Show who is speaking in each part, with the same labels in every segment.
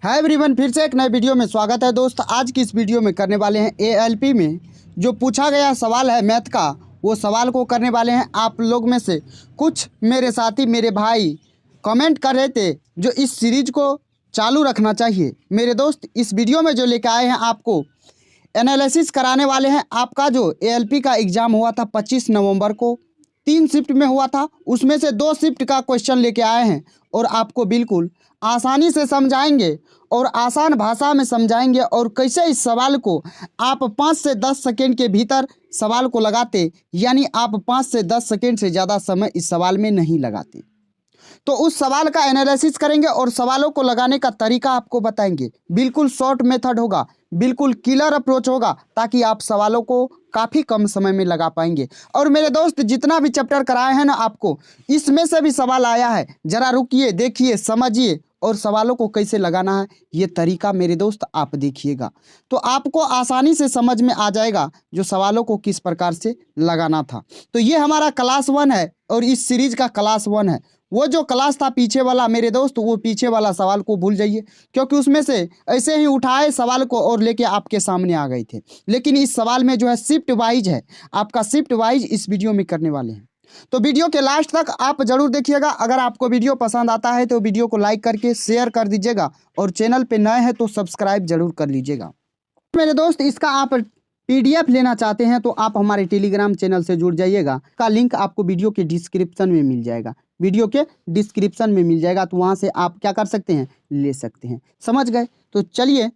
Speaker 1: Hi everyone, फिर से एक नए वीडियो में स्वागत है दोस्त। आज की इस वीडियो में करने वाले हैं एएलपी में जो पूछा गया सवाल है मैथ का, वो सवाल को करने वाले हैं। आप लोग में से कुछ मेरे साथी मेरे भाई कमेंट कर रहे थे जो इस सीरीज को चालू रखना चाहिए। मेरे दोस्त, इस वीडियो में जो लेकर आए हैं आपको एनालिसिस कराने वाले हैं। आपका जो एएलपी का एग्ज़ाम हुआ था 25 नवंबर को, 3 शिफ्ट में हुआ था, उसमें से 2 शिफ्ट का क्वेश्चन लेके आए हैं और आपको बिल्कुल आसानी से समझाएंगे और आसान भाषा में समझाएंगे और कैसे इस सवाल को आप 5 से 10 सेकेंड के भीतर सवाल को लगाते, यानी आप 5 से 10 सेकेंड से ज़्यादा समय इस सवाल में नहीं लगाते। तो उस सवाल का एनालिसिस करेंगे और सवालों को लगाने का तरीका आपको बताएंगे। बिल्कुल शॉर्ट मेथड होगा, बिल्कुल क्लियर अप्रोच होगा, ताकि आप सवालों को काफ़ी कम समय में लगा पाएंगे। और मेरे दोस्त, जितना भी चैप्टर कराए हैं ना आपको, इसमें से भी सवाल आया है। ज़रा रुकिए, देखिए, समझिए और सवालों को कैसे लगाना है ये तरीका मेरे दोस्त आप देखिएगा, तो आपको आसानी से समझ में आ जाएगा जो सवालों को किस प्रकार से लगाना था। तो ये हमारा क्लास 1 है और इस सीरीज का क्लास 1 है। वो जो क्लास था पीछे वाला मेरे दोस्त, वो पीछे वाला सवाल को भूल जाइए, क्योंकि उसमें से ऐसे ही उठाए सवाल को और लेके आपके सामने आ गए थे। लेकिन इस सवाल में जो है शिफ्ट वाइज है, आपका शिफ्ट वाइज इस वीडियो में करने वाले हैं। तो वीडियो के लास्ट तक आप जरूर देखिएगा। अगर आपको वीडियो पसंद आता है तो वीडियो को लाइक करके शेयर कर दीजिएगा और चैनल पे नए हैं तो सब्सक्राइब जरूर कर लीजिएगा। मेरे दोस्त, इसका आप पीडीएफ लेना चाहते हैं तो आप हमारे टेलीग्राम चैनल से जुड़ जाइएगा। का लिंक आपको वीडियो के डिस्क्रिप्शन में मिल जाएगा, वीडियो के डिस्क्रिप्शन में मिल जाएगा। तो वहाँ से आप क्या कर सकते हैं, ले सकते हैं। समझ गए? तो चलिए,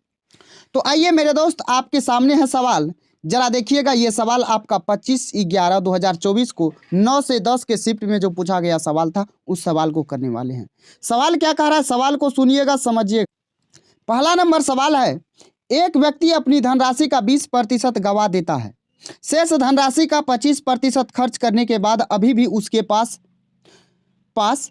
Speaker 1: तो आइए मेरे दोस्त, आपके सामने है सवाल। जरा देखिएगा, ये सवाल आपका 25/11/2024 को 9 से 10 के शिफ्ट में जो पूछा गया सवाल था, उस सवाल को करने वाले हैं। सवाल क्या कह रहा है, सवाल को सुनिएगा, समझिएगा। पहला नंबर सवाल है, एक व्यक्ति अपनी धनराशि का 20% गवा देता है। शेष धनराशि का 25% खर्च करने के बाद अभी भी उसके पास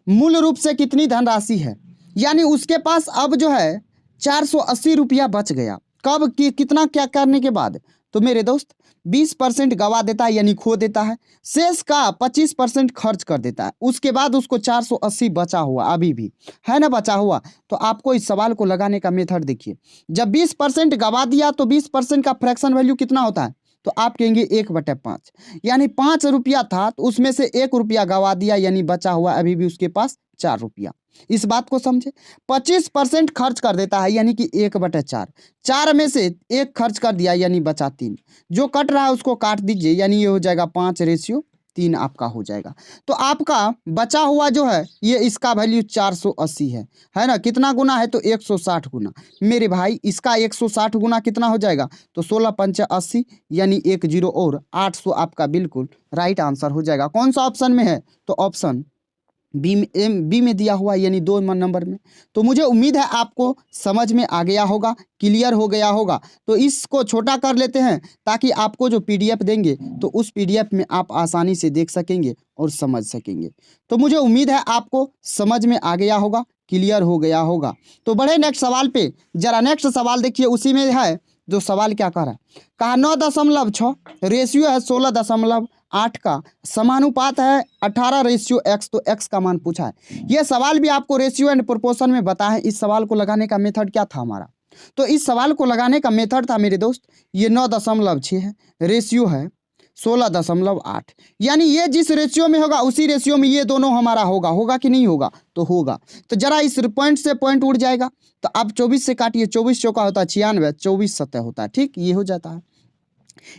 Speaker 1: मूल रूप से कितनी धनराशि है। यानी उसके पास अब जो है 480 रुपया बच गया। कब कितना क्या करने के बाद? तो मेरे दोस्त, 20% गवा देता है यानी खो देता है, शेष का 25% खर्च कर देता है, उसके बाद उसको 480 बचा हुआ अभी भी है ना, बचा हुआ। तो आपको इस सवाल को लगाने का मेथड देखिए। जब 20% गवा दिया तो 20% का फ्रैक्शन वैल्यू कितना होता है? तो आप कहेंगे 1/5, यानी 5 रुपया था तो उसमें से 1 रुपया गवा दिया, यानी बचा हुआ अभी भी उसके पास 4 रुपया। इस बात को समझे। 25% खर्च कर देता है यानी कि 1/4, 4 में से 1 खर्च कर दिया यानी बचा 3। जो कट रहा है उसको काट दीजिए, यानी ये हो जाएगा 5:3 आपका हो जाएगा। तो आपका बचा हुआ जो है ये इसका वैल्यू 480 है ना। कितना गुना है? तो 160 गुना। मेरे भाई, इसका 160 गुना कितना हो जाएगा? तो 16×5 80, यानी 10 और 800 आपका बिल्कुल राइट आंसर हो जाएगा। कौन सा ऑप्शन में है? तो ऑप्शन बी में दिया हुआ है, यानी 2 नंबर में। तो मुझे उम्मीद है आपको समझ में आ गया होगा, क्लियर हो गया होगा। तो इसको छोटा कर लेते हैं ताकि आपको जो पीडीएफ देंगे तो उस पीडीएफ में आप आसानी से देख सकेंगे और समझ सकेंगे। तो मुझे उम्मीद है आपको समझ में आ गया होगा, क्लियर हो गया होगा। तो बढ़े नेक्स्ट सवाल पे। जरा नेक्स्ट सवाल देखिए, उसी में है जो सवाल क्या कह रहा है। कहा 9.6 रेशियो है 16.8 का, समानुपात है 18:x, तो x का मान पूछा है। यह सवाल भी आपको रेशियो एंड प्रोपोर्शन में बताया है। इस सवाल को लगाने का मेथड क्या था हमारा? तो इस सवाल को लगाने का मेथड था मेरे दोस्त, ये 9.6 है, रेशियो है 16.8, यानी ये जिस रेशियो में होगा उसी रेशियो में ये दोनों हमारा होगा कि नहीं होगा? तो होगा। तो जरा इस पॉइंट से पॉइंट उड़ जाएगा। तो आप 24 से काटिए, 24 चौका होता है 96, 24 सतह होता है, ठीक, ये हो जाता है।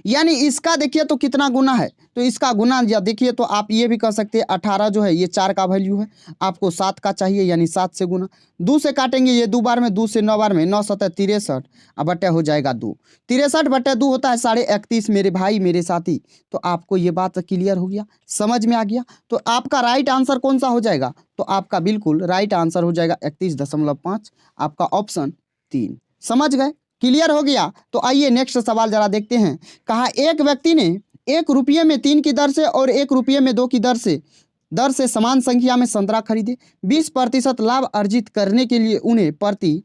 Speaker 1: यानी इसका देखिए तो कितना गुना है, तो इसका गुना या देखिए तो आप ये भी कर सकते हैं। 18 जो है ये 4 का वैल्यू है, आपको 7 का चाहिए, यानी 7 से गुना। 2 से काटेंगे, ये 2 बार में, 2 से 9 बार में, 9 7 63, अब बटे हो जाएगा 2, 63/2 होता है 31.5 मेरे भाई मेरे साथी। तो आपको ये बात क्लियर हो गया, समझ में आ गया। तो आपका राइट आंसर कौन सा हो जाएगा? तो आपका बिल्कुल राइट आंसर हो जाएगा 31.5, आपका ऑप्शन 3। समझ गए? क्लियर हो गया? तो आइए नेक्स्ट सवाल जरा देखते हैं। कहा एक व्यक्ति ने 1 रुपये में 3 की दर से और 1 रुपये में 2 की दर से समान संख्या में संतरा खरीदे। 20% लाभ अर्जित करने के लिए उन्हें प्रति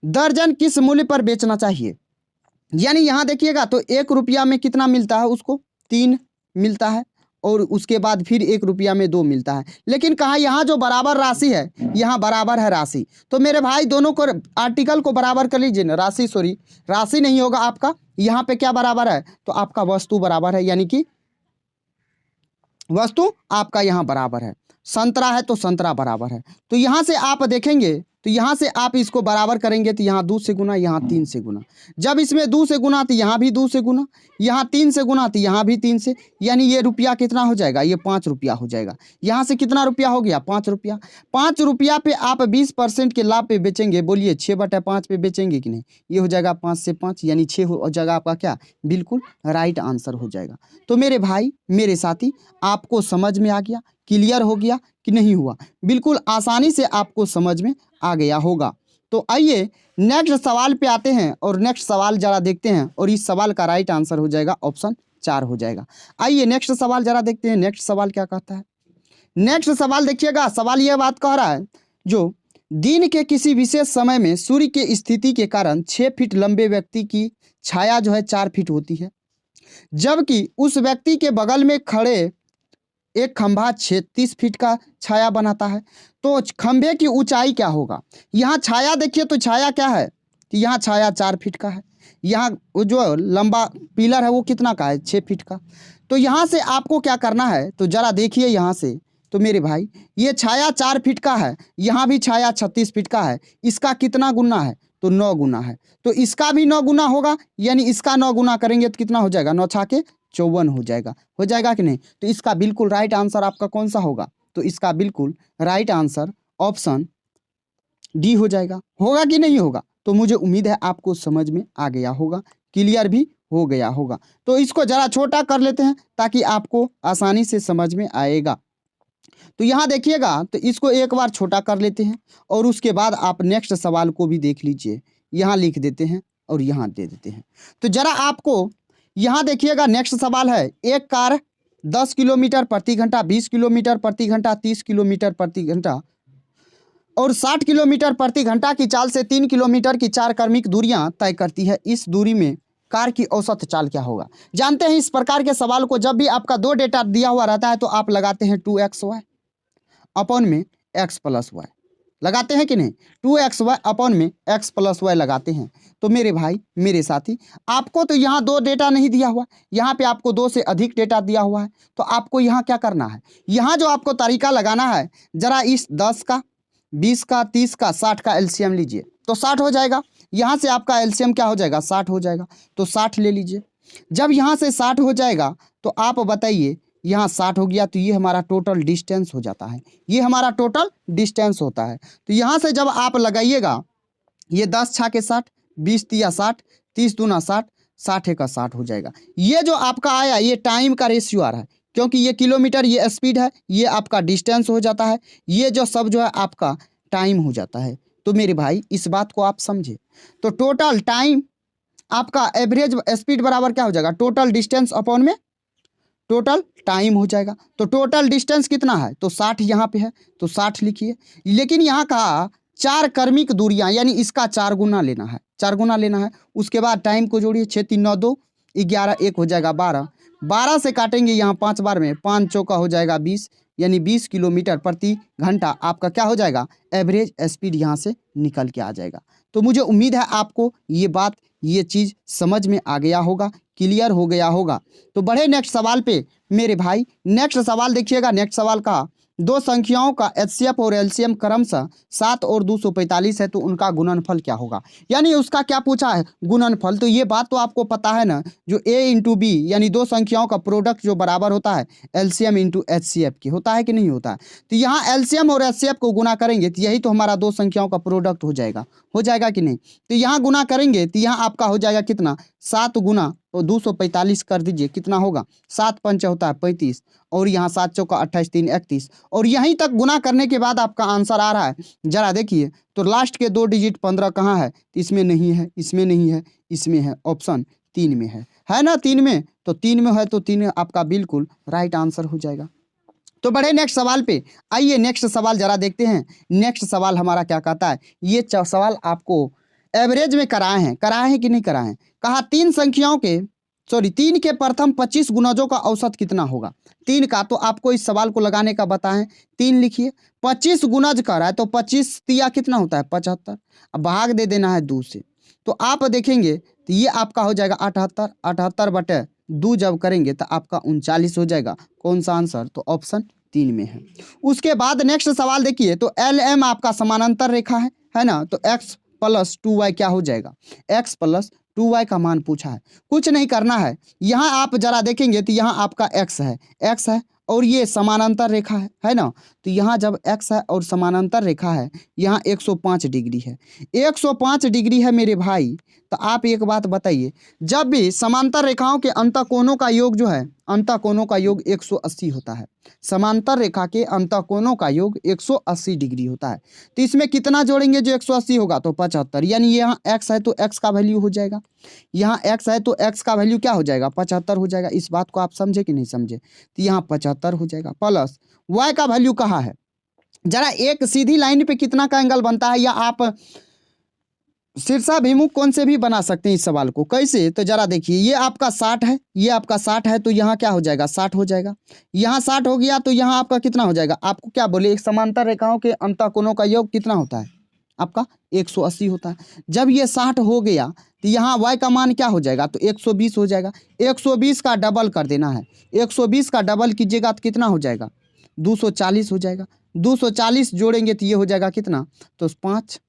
Speaker 1: दर्जन किस मूल्य पर बेचना चाहिए। यानी यहाँ देखिएगा तो 1 रुपया में कितना मिलता है उसको? 3 मिलता है, और उसके बाद फिर 1 रुपया में 2 मिलता है। लेकिन कहा यहाँ जो बराबर राशि है, यहाँ बराबर है राशि। तो मेरे भाई दोनों को आर्टिकल को बराबर कर लीजिए ना, राशि नहीं होगा आपका, यहाँ पे क्या बराबर है, तो आपका वस्तु बराबर है, यानी कि वस्तु आपका यहाँ बराबर है। संतरा है तो संतरा बराबर है। तो यहाँ से आप देखेंगे, तो यहाँ से आप इसको बराबर करेंगे तो यहाँ 2 से गुना, यहाँ 3 से गुना। जब इसमें 2 से गुना तो यहाँ भी 2 से गुना, यहाँ 3 से गुना तो यहाँ भी 3 से, यानी ये रुपया कितना हो जाएगा, ये 5 रुपया हो जाएगा। यहाँ से कितना रुपया हो गया, 5 रुपया। 5 रुपया पे आप 20% के लाभ पे बेचेंगे, बोलिए 6/5 पे बेचेंगे कि नहीं, ये हो जाएगा 5 से 5, यानी 6 हो जाएगा आपका क्या, बिल्कुल राइट आंसर हो जाएगा। तो मेरे भाई मेरे साथी, आपको समझ में आ गया, क्लियर हो गया कि नहीं हुआ, बिल्कुल आसानी से आपको समझ में आ गया होगा। तो आइए नेक्स्ट सवाल पे आते हैं और नेक्स्ट सवाल जरा देखते हैं, और इस सवाल का राइट आंसर हो जाएगा ऑप्शन 4 हो जाएगा। आइए नेक्स्ट सवाल जरा देखते हैं, नेक्स्ट सवाल क्या कहता है। नेक्स्ट सवाल देखिएगा, सवाल यह बात कह रहा है, जो दिन के किसी विशेष समय में सूर्य के स्थिति के कारण 6 फीट लंबे व्यक्ति की छाया जो है 4 फीट होती है, जबकि उस व्यक्ति के बगल में खड़े एक खंभा 36 फीट का छाया बनाता है, तो खंभे की ऊंचाई क्या होगा। यहाँ छाया देखिए, तो छाया क्या है, तो यहाँ छाया 4 फीट का है, यहाँ वो जो लंबा पिलर है वो कितना का है, 6 फीट का। तो यहाँ से आपको क्या करना है, तो जरा देखिए यहाँ से, तो मेरे भाई ये छाया 4 फीट का है, यहाँ भी छाया 36 फीट का है, इसका कितना गुना है, तो 9 गुना है। तो इसका भी 9 गुना होगा, यानी इसका 9 गुना करेंगे तो कितना हो जाएगा, 9 छाके 54 हो जाएगा कि नहीं। तो इसका बिल्कुल राइट आंसर आपका कौन सा होगा, तो इसका बिल्कुल राइट आंसर ऑप्शन डी हो जाएगा। होगा कि नहीं होगा, तो मुझे उम्मीद है आपको समझ में आ गया होगा, क्लियर भी हो गया होगा। तो इसको जरा छोटा कर लेते हैं ताकि आपको आसानी से समझ में आएगा। तो यहाँ देखिएगा, तो इसको एक बार छोटा कर लेते हैं और उसके बाद आप नेक्स्ट सवाल को भी देख लीजिए। यहाँ लिख देते हैं और यहाँ दे देते हैं। तो जरा आपको यहाँ देखिएगा, नेक्स्ट सवाल है, एक कार 10 किलोमीटर प्रति घंटा, 20 किलोमीटर प्रति घंटा, 30 किलोमीटर प्रति घंटा और 60 किलोमीटर प्रति घंटा की चाल से 3 किलोमीटर की 4 क्रमिक दूरियां तय करती है। इस दूरी में कार की औसत चाल क्या होगा। जानते हैं इस प्रकार के सवाल को जब भी आपका 2 डेटा दिया हुआ रहता है तो आप लगाते हैं 2xy अपॉन में x प्लस वाई, लगाते हैं कि नहीं, 2xy अपॉन में x प्लस वाई लगाते हैं। तो मेरे भाई मेरे साथी, आपको तो यहाँ 2 डेटा नहीं दिया हुआ, यहाँ पे आपको 2 से अधिक डेटा दिया हुआ है। तो आपको यहाँ क्या करना है, यहाँ जो आपको तरीका लगाना है, जरा इस 10 का 20 का 30 का 60 का एलसीएम लीजिए, तो 60 हो जाएगा। यहाँ से आपका एलसीएम क्या हो जाएगा, 60 हो जाएगा, तो 60 ले लीजिए। जब यहाँ से 60 हो जाएगा तो आप बताइए, यहाँ 60 हो गया तो ये हमारा टोटल डिस्टेंस हो जाता है, ये हमारा टोटल डिस्टेंस होता है। तो यहाँ से जब आप लगाइएगा, ये 10 छाके 60, 20 तिया 60, 30 दूना 60, 60 का 60 हो जाएगा। ये जो आपका आया ये टाइम का रेशियो आ रहा है, क्योंकि ये किलोमीटर ये स्पीड है, ये आपका डिस्टेंस हो जाता है, ये जो सब जो है आपका टाइम हो जाता है। तो मेरे भाई इस बात को आप समझे। तो टोटल टाइम आपका एवरेज स्पीड बराबर क्या हो जाएगा, टोटल डिस्टेंस अपॉन में टोटल टाइम हो जाएगा। तो टोटल डिस्टेंस कितना है, तो 60 यहाँ पे है, तो 60 लिखिए। लेकिन यहाँ कहा 4 क्रमिक दूरियां, यानी इसका 4 गुना लेना है, 4 गुना लेना है। उसके बाद टाइम को जोड़िए, 6 3 9 2 11, 1 हो जाएगा 12, 12 से काटेंगे यहाँ 5 बार में, 5 चौका हो जाएगा 20, यानी 20 किलोमीटर प्रति घंटा आपका क्या हो जाएगा, एवरेज स्पीड यहाँ से निकल के आ जाएगा। तो मुझे उम्मीद है आपको ये बात ये चीज़ समझ में आ गया होगा, क्लियर हो गया होगा। तो बढ़े नेक्स्ट सवाल पे मेरे भाई। नेक्स्ट सवाल देखिएगा, नेक्स्ट सवाल का 2 संख्याओं का एचसीएफ और एलसीएम क्रमशः 7 और 245 है, तो उनका गुणनफल क्या होगा। यानी उसका क्या पूछा है, गुणनफल। तो ये बात तो आपको पता है ना, जो a इंटू बी यानी 2 संख्याओं का प्रोडक्ट जो बराबर होता है एलसीएम इंटू एचसीएफ की, होता है कि नहीं होता है। तो यहाँ एलसीएम और एचसीएफ को गुना करेंगे तो यही तो हमारा 2 संख्याओं का प्रोडक्ट हो जाएगा कि नहीं। तो यहाँ गुना करेंगे तो यहाँ आपका हो जाएगा कितना, 7 गुना तो 245 कर दीजिए, कितना होगा, 7 पंच होता है 35, और यहाँ 7 चौका 28 3 31, और यहीं तक गुना करने के बाद आपका आंसर आ रहा है। जरा देखिए, तो लास्ट के 2 डिजिट 15 कहाँ है, तो इसमें नहीं है, इसमें नहीं है, इसमें है, ऑप्शन 3 में है ना, 3 में। तो 3 में है तो 3 आपका बिल्कुल राइट आंसर हो जाएगा। तो बढ़े नेक्स्ट सवाल पे। आइए नेक्स्ट सवाल जरा देखते हैं। नेक्स्ट सवाल हमारा क्या कहता है, ये सवाल आपको एवरेज में कराए हैं कि नहीं कराए हैं। कहा 3 संख्याओं के सॉरी 3 के प्रथम 25 गुणजों का औसत कितना होगा। 3 का तो आपको इस सवाल को लगाने का बताएं, 3 लिखिए, 25 गुणज कर रहा है तो 25 तिया कितना होता है 75, अब भाग दे देना है 2 से, तो आप देखेंगे तो ये आपका हो जाएगा 78, 78 बटे 2 जब करेंगे तो आपका 39 हो जाएगा। कौन सा आंसर, तो ऑप्शन 3 में है। उसके बाद नेक्स्ट सवाल देखिए, तो एल एम आपका समानांतर रेखा है ना, तो x प्लस 2y क्या हो जाएगा, x प्लस 2y का मान पूछा है। कुछ नहीं करना है, यहाँ आप जरा देखेंगे तो यहाँ आपका x है और ये समानांतर रेखा है ना, तो यहाँ जब x है और समानांतर रेखा है, यहाँ 105 डिग्री है, 105 डिग्री है मेरे भाई। तो आप एक बात बताइए, जब भी समांतर रेखाओं के अंतःकोणों का योग जो है, अंतःकोणों का योग 180 होता है, समांतर रेखा के अंतःकोणों का योग 180 डिग्री होता है। तो इसमें कितना जोड़ेंगे जो 180 होगा, तो 75, यानी यहाँ x है तो x का वैल्यू हो जाएगा, यहाँ x है तो x का वैल्यू क्या हो जाएगा 75 हो जाएगा। इस बात को आप समझे कि नहीं समझे, तो यहाँ 75 हो जाएगा। प्लस y का वैल्यू कहाँ है, जरा एक सीधी लाइन पे कितना का एंगल बनता है, या आप शीर्षाभिमुख कोण से भी बना सकते हैं इस सवाल को। कैसे, तो जरा देखिए, ये आपका 60 है, ये आपका 60 है, तो यहाँ क्या हो जाएगा 60 हो जाएगा, यहाँ 60 हो गया तो यहाँ आपका कितना हो जाएगा, आपको क्या बोले, एक समांतर रेखाओं के अंतःकोणों का योग कितना होता है आपका 180 होता है। जब ये 60 हो गया तो यहाँ y का मान क्या हो जाएगा, तो 120 हो जाएगा। 120 का डबल कर देना है, 120 का डबल कीजिएगा तो कितना हो जाएगा 240 हो जाएगा। 240 जोड़ेंगे तो ये हो जाएगा कितना, तो 5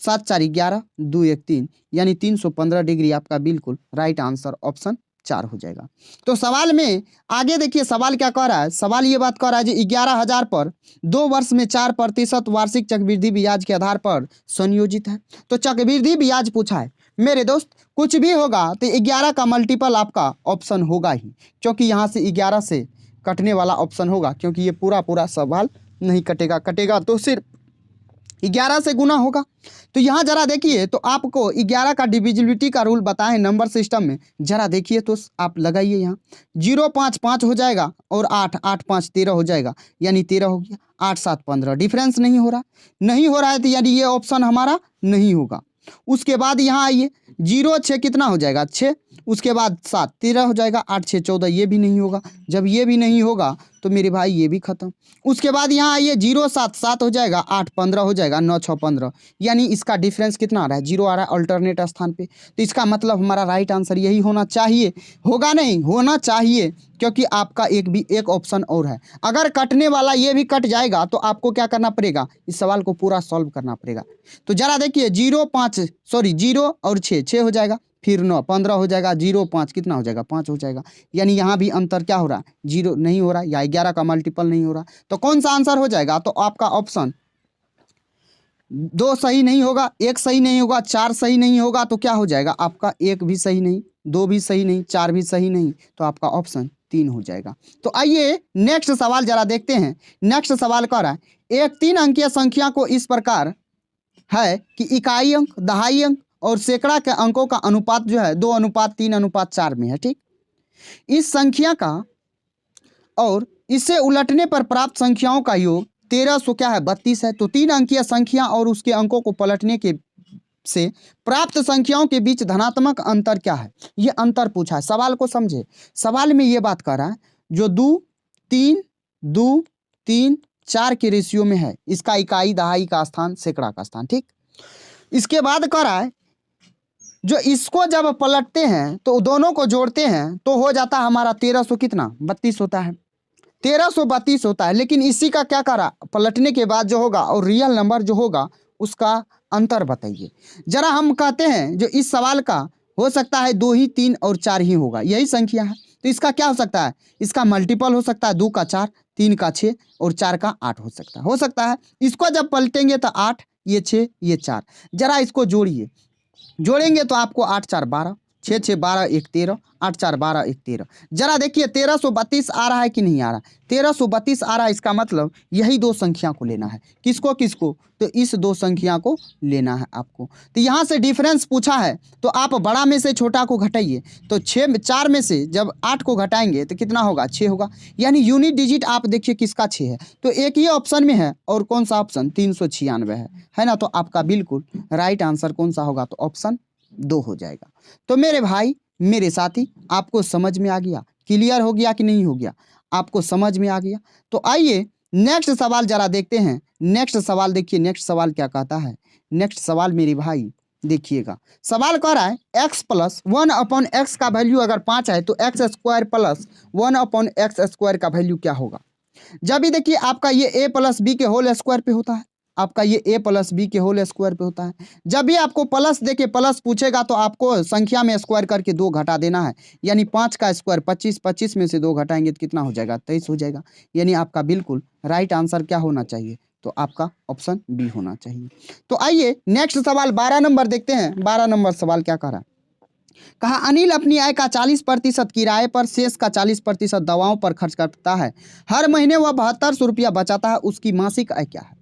Speaker 1: 7 4 11 2 1 3, यानी 315 डिग्री आपका बिल्कुल राइट आंसर ऑप्शन 4 हो जाएगा। तो सवाल में आगे देखिए, सवाल क्या कह रहा है, सवाल ये बात कह रहा है जी 11,000 पर 2 वर्ष में 4% वार्षिक चक्रवृद्धि ब्याज के आधार पर संयोजित है। तो चक्रवृद्धि ब्याज पूछा है मेरे दोस्त, कुछ भी होगा तो 11 का मल्टीपल आपका ऑप्शन होगा ही, क्योंकि यहाँ से 11 से कटने वाला ऑप्शन होगा, क्योंकि ये पूरा सवाल नहीं कटेगा तो सिर्फ 11 से गुना होगा। तो यहाँ जरा देखिए, तो आपको 11 का डिविजिबिलिटी का रूल बताएं नंबर सिस्टम में, जरा देखिए तो आप लगाइए, यहाँ 0 5 5 हो जाएगा और 8 8 5 13 हो जाएगा, यानी 13 हो गया, 8 7 15 डिफरेंस नहीं हो रहा है, तो यानी ये ऑप्शन हमारा नहीं होगा। उसके बाद यहाँ आइए, 0 6 कितना हो जाएगा 6, उसके बाद 7 13 हो जाएगा, 8 6 14, ये भी नहीं होगा। जब ये भी नहीं होगा तो मेरे भाई ये भी खत्म। उसके बाद यहाँ आइए, 0 7 7 हो जाएगा, 8 15 हो जाएगा, 9 6 15, यानी इसका डिफरेंस कितना आ रहा है 0 आ रहा है अल्टरनेट स्थान पे। तो इसका मतलब हमारा राइट आंसर यही होना चाहिए, होगा नहीं होना चाहिए, क्योंकि आपका एक ऑप्शन और है। अगर कटने वाला ये भी कट जाएगा तो आपको क्या करना पड़ेगा, इस सवाल को पूरा सॉल्व करना पड़ेगा। तो जरा देखिए, 0 और 6 हो जाएगा, फिर 9 15 हो जाएगा, 0 5 कितना हो जाएगा 5 हो जाएगा, यानी यहाँ भी अंतर क्या हो रहा है 0 नहीं हो रहा, या 11 का मल्टीपल नहीं हो रहा। तो कौन सा आंसर हो जाएगा, तो आपका ऑप्शन 2 सही नहीं होगा, 1 सही नहीं होगा, 4 सही नहीं होगा, तो क्या हो जाएगा आपका 1 भी सही नहीं, 2 भी सही नहीं, 4 भी सही नहीं, तो आपका ऑप्शन 3 हो जाएगा। तो आइए नेक्स्ट सवाल जरा देखते हैं। नेक्स्ट सवाल कह रहा है, एक 3 अंकीय संख्या को इस प्रकार है कि इकाई अंक, दहाई अंक और सैकड़ा के अंकों का अनुपात जो है 2:3:4 में है, ठीक। इस संख्या का और इसे उलटने पर प्राप्त संख्याओं का योग 1300 क्या है 32 है। तो 3 अंकीय संख्या और उसके अंकों को पलटने के से प्राप्त संख्याओं के बीच धनात्मक अंतर क्या है, ये अंतर पूछा है। सवाल को समझे, सवाल में ये बात कर रहा है जो 2 3 4 के रेशियो में है, इसका इकाई दहाई का स्थान सैकड़ा का स्थान, ठीक। इसके बाद कह रहा है जो इसको जब पलटते हैं तो दोनों को जोड़ते हैं तो हो जाता है हमारा 1300 कितना 32 होता है, 1332 होता है। लेकिन इसी का क्या करा, पलटने के बाद जो होगा और रियल नंबर जो होगा उसका अंतर बताइए। जरा हम कहते हैं जो इस सवाल का हो सकता है 2 ही 3 और 4 ही होगा, यही संख्या है। तो इसका क्या हो सकता है, इसका मल्टीपल हो सकता है 2 का 4, 3 का 6 और 4 का 8 हो सकता है। इसको जब पलटेंगे तो 8, ये 6, ये 4, जरा इसको जोड़ेंगे तो आपको 8 4 12, 6 6 12 1 13, 8 4 12 1 13। जरा देखिए 1332 आ रहा है कि नहीं आ रहा, 1332 आ रहा है। इसका मतलब यही 2 संख्या को लेना है, किसको, तो इस 2 संख्या को लेना है आपको। तो यहाँ से डिफरेंस पूछा है तो आप बड़ा में से छोटा को घटाइए, तो 4 में से जब 8 को घटाएंगे तो कितना होगा 6 होगा, यानी यूनिट डिजिट आप देखिए किसका 6 है, तो एक ही ऑप्शन में है। और कौन सा ऑप्शन 396 है ना। तो आपका बिल्कुल राइट आंसर कौन सा होगा, तो ऑप्शन 2 हो जाएगा। तो मेरे भाई मेरे साथी, आपको समझ में आ गया? क्लियर हो गया कि नहीं हो गया? आपको समझ में आ गया? तो आइए नेक्स्ट सवाल जरा देखते हैं। नेक्स्ट सवाल देखिए, नेक्स्ट सवाल क्या कहता है। नेक्स्ट सवाल मेरे भाई देखिएगा, सवाल कह रहा है x प्लस 1/x का वैल्यू अगर 5 है तो x square plus 1/x square का वैल्यू क्या होगा। जब भी देखिए आपका ये a प्लस बी के होल स्क्वायर पे होता है, आपका ये a प्लस बी के होल स्क्वायर पे होता है। जब भी आपको प्लस देके प्लस पूछेगा तो आपको संख्या में स्क्वायर करके 2 घटा देना है, यानी 5 का स्क्वायर 25, 25 में से 2 घटाएंगे तो कितना हो जाएगा, 23 हो जाएगा। यानी आपका बिल्कुल राइट आंसर क्या होना चाहिए, तो आपका ऑप्शन बी होना चाहिए। तो आइए नेक्स्ट सवाल 12 नंबर देखते हैं। 12 नंबर सवाल क्या कह रहा है, कहा अनिल अपनी आय का 40% किराए पर, शेष का 40% दवाओं पर खर्च करता है। हर महीने वह 7200 रुपया बचाता है, उसकी मासिक आय क्या है।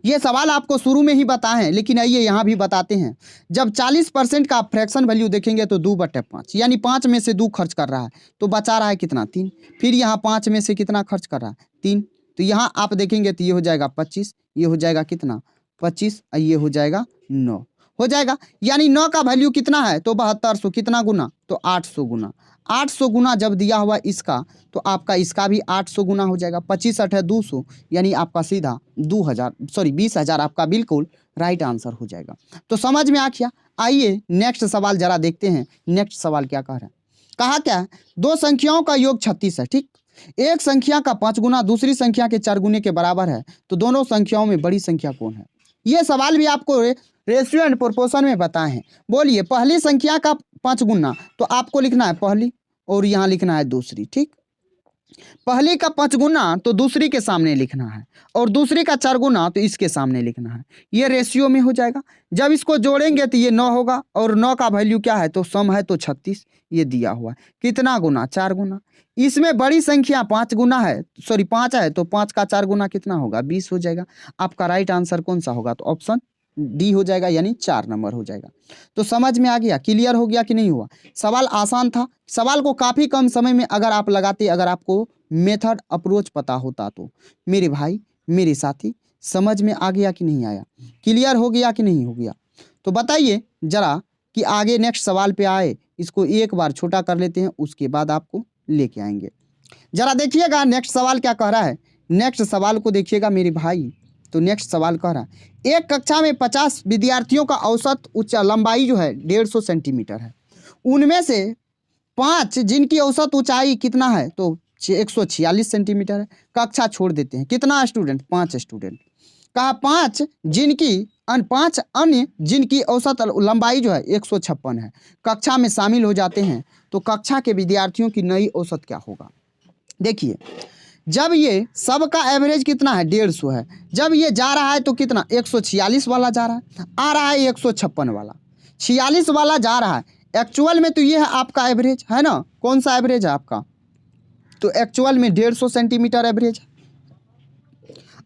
Speaker 1: ये सवाल आपको शुरू में ही बताए हैं, लेकिन आइए यहाँ भी बताते हैं। जब 40% का फ्रैक्शन वैल्यू देखेंगे तो 2/5, यानी 5 में से 2 खर्च कर रहा है तो बचा रहा है कितना, 3। फिर यहाँ 5 में से कितना खर्च कर रहा है, 3। तो यहाँ आप देखेंगे तो ये हो जाएगा 25, ये हो जाएगा कितना 25, और ये हो जाएगा 9 हो जाएगा। यानी 9 का वैल्यू कितना है, तो 7200, कितना गुना, तो 800 गुना। 800 गुना जब दिया हुआ इसका, तो आपका इसका भी 800 गुना हो जाएगा। 25 8 है 200, यानी आपका सीधा 20,000 आपका बिल्कुल राइट आंसर हो जाएगा। तो समझ में आ गया। आइए नेक्स्ट सवाल जरा देखते हैं। नेक्स्ट सवाल क्या कह रहा है, कहा क्या है, 2 संख्याओं का योग 36 है, ठीक। एक संख्या का 5 गुना दूसरी संख्या के 4 गुने के बराबर है, तो दोनों संख्याओं में बड़ी संख्या कौन है। ये सवाल भी आपको रेशियो एंड प्रोपोर्शन में बताए हैं। बोलिए, पहली संख्या का 5 गुना तो आपको लिखना है पहली, और यहाँ लिखना है दूसरी, ठीक। पहली का 5 गुना तो दूसरी के सामने लिखना है, और दूसरी का 4 गुना तो इसके सामने लिखना है। ये रेशियो में हो जाएगा। जब इसको जोड़ेंगे तो ये 9 होगा, और 9 का वैल्यू क्या है, तो सम है तो 36, ये दिया हुआ है। कितना गुना, 4 गुना। इसमें बड़ी संख्या 5 गुना है, 5 है, तो 5 का 4 गुना कितना होगा, 20 हो जाएगा। आपका राइट आंसर कौन सा होगा, तो ऑप्शन डी हो जाएगा, यानी 4 नंबर हो जाएगा। तो समझ में आ गया, क्लियर हो गया कि नहीं हुआ। सवाल आसान था। सवाल को काफ़ी कम समय में अगर आप लगाते, अगर आपको मेथड अप्रोच पता होता, तो मेरे भाई मेरे साथी समझ में आ गया कि नहीं आया, क्लियर हो गया कि नहीं हो गया। तो बताइए जरा कि आगे नेक्स्ट सवाल पे आए, इसको एक बार छोटा कर लेते हैं, उसके बाद आपको लेके आएंगे। जरा देखिएगा नेक्स्ट सवाल क्या कह रहा है। नेक्स्ट सवाल को देखिएगा मेरे भाई। तो नेक्स्ट सवाल कह रहा है, एक कक्षा में 50 विद्यार्थियों का औसत लंबाई जो है 150 सेंटीमीटर है। उनमें से 5 जिनकी औसत ऊंचाई कितना है, तो 146 सेंटीमीटर है। कक्षा छोड़ देते हैं, कितना स्टूडेंट, 5 स्टूडेंट। कहा 5 अन्य जिनकी औसत लंबाई जो है 156 है, कक्षा में शामिल हो जाते हैं, तो कक्षा के विद्यार्थियों की नई औसत क्या होगा। देखिए, जब ये सबका एवरेज कितना है, 150 है। जब ये जा रहा है तो कितना, 146 वाला जा रहा है, आ रहा है 156 वाला, 46 वाला जा रहा है। एक्चुअल में तो ये है आपका एवरेज, है ना। कौन सा एवरेज है आपका, तो एक्चुअल में 150 सेंटीमीटर एवरेज है,